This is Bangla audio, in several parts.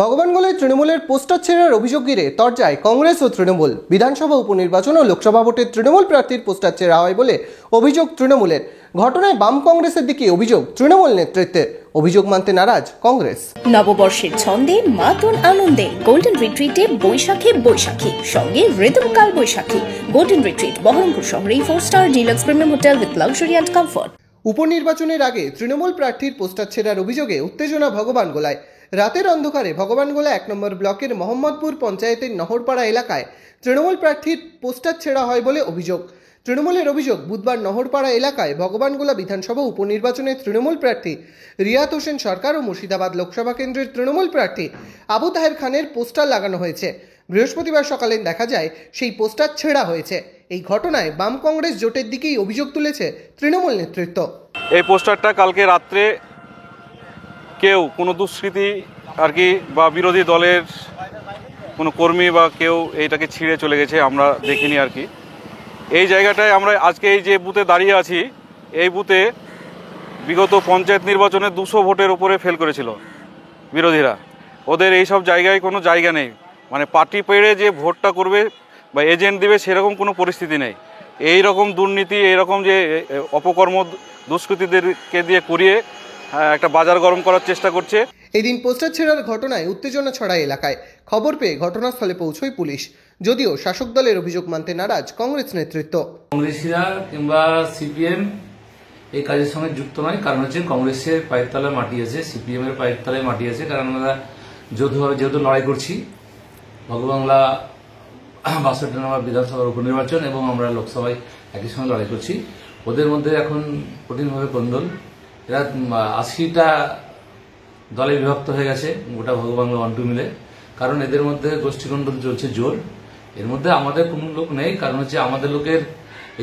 ভগবানগোলায় তৃণমূলের পোস্টার ছেঁড়ার অভিযোগ ঘিরে তরজায় কংগ্রেস ও তৃণমূল। বিধানসভা উপনির্বাচন ও লোকসভা ভোটে তৃণমূল প্রার্থীর পোস্টার ছেঁড়া হয় বলে অভিযোগ তৃণমূলের। ঘটনায় বাম কংগ্রেসের দিকে অভিযোগ তৃণমূল নেতৃত্বের। অভিযোগ মানতে নারাজ কংগ্রেস। নববর্ষের ছন্দে মাতন আনন্দে গোল্ডেন রিট্রিটে বৈশাখী সঙ্গে রিদম কাল বৈশাখী। গোল্ডেন রিট্রিট বহরমপুর শহরে 4 star deluxe premium hotel with luxury and comfort. উপনির্বাচনের আগে তৃণমূল প্রার্থীর পোস্টার ছেঁড়ার অভিযোগে উত্তেজনা ভগবানগোলায়। রাতের অন্ধকারে ভগবানগোলা 1 নম্বর ব্লকের মোহাম্মদপুর পঞ্চায়েতের নহরপাড়া এলাকায় তৃণমূল প্রার্থীর পোস্টার ছেঁড়া হয় বলে অভিযোগ। তৃণমূলের অভিযোগ, বুধবার নহরপাড়া এলাকায় ভগবানগোলা বিধানসভা উপনির্বাচনে তৃণমূল প্রার্থী রিয়াত হোসেন সরকার ও মুর্শিদাবাদ লোকসভা কেন্দ্রের তৃণমূল প্রার্থী আবু তাহের খানের পোস্টার লাগানো হয়েছে। বৃহস্পতিবার সকালে দেখা যায় সেই পোস্টার ছেঁড়া হয়েছে। এই ঘটনায় বাম কংগ্রেস জোটের দিকেই অভিযোগ তুলেছে তৃণমূল নেতৃত্ব। এই পোস্টারটা কালকে রাত্রে কেউ কোনো দুষ্কৃতী আর কি বা বিরোধী দলের কোনো কর্মী বা কেউ এইটাকে ছিঁড়ে চলে গেছে, আমরা দেখিনি আর কি। এই জায়গাটায় আমরা আজকে এই যে বুথে দাঁড়িয়ে আছি, এই বুথে বিগত পঞ্চায়েত নির্বাচনে 200 ভোটের উপরে ফেল করেছিল বিরোধীরা। ওদের এইসব জায়গায় কোনো জায়গা নেই, মানে পার্টি পেড়ে যে ভোটটা করবে বা এজেন্ট দিবে সেরকম কোনো পরিস্থিতি নেই। এই রকম দুর্নীতি, এইরকম যে অপকর্ম দুষ্কৃতীদেরকে দিয়ে করিয়ে একটা বাজার গরম করার চেষ্টা করছে। এদিন পোস্টার ছেঁড়ার ঘটনায় উত্তেজনা ছড়ায় এলাকায়। খবর পেয়ে ঘটনাস্থলে পৌঁছয় পুলিশ। যদিও শাসক দলের অভিযোগ মানতে নারাজ কংগ্রেস নেতৃত্ব। কংগ্রেসীরা কিংবা সিপিএম এই কাজের সঙ্গে যুক্ত নয়, কারণ হচ্ছে কংগ্রেসের পায়ের তলায় মাটি আছে, সিপিএম এর পায়ের তলায় মাটি আছে। কারণ আমরা যৌথভাবে যেহেতু লড়াই করছি, ভগবানগোলা 62 নম্বর বিধানসভার উপনির্বাচন এবং আমরা লোকসভায় একই সঙ্গে লড়াই করছি। ওদের মধ্যে এখন কঠিনভাবে কোন্দল। এরা 80টা দলে বিভক্ত হয়ে গেছে গোটা ভগবানগোলা 1-2 মিলে। কারণ এদের মধ্যে গোষ্ঠীকন্দল চলছে জোর। এর মধ্যে আমাদের কোনো লোক নেই, কারণ হচ্ছে আমাদের লোকের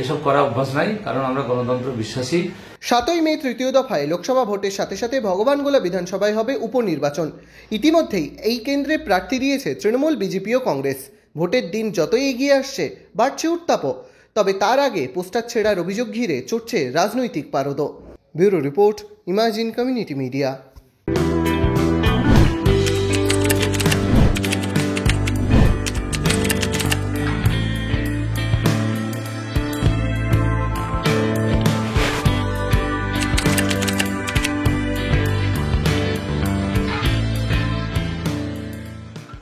এসব করা অভ্যাস নাই, কারণ আমরা গণতন্ত্র বিশ্বাসী। 7ই মে তৃতীয় দফায় লোকসভা ভোটের সাথে সাথে ভগবানগোলা বিধানসভায় হবে উপনির্বাচন। ইতিমধ্যেই এই কেন্দ্রে প্রার্থী দিয়েছে তৃণমূল, বিজেপি ও কংগ্রেস। ভোটের দিন যতই এগিয়ে আসছে বাড়ছে উত্তাপও। তবে তার আগে পোস্টার ছেঁড়ার অভিযোগ ঘিরে চড়ছে রাজনৈতিক পারদ। Bureau report, imagine community media.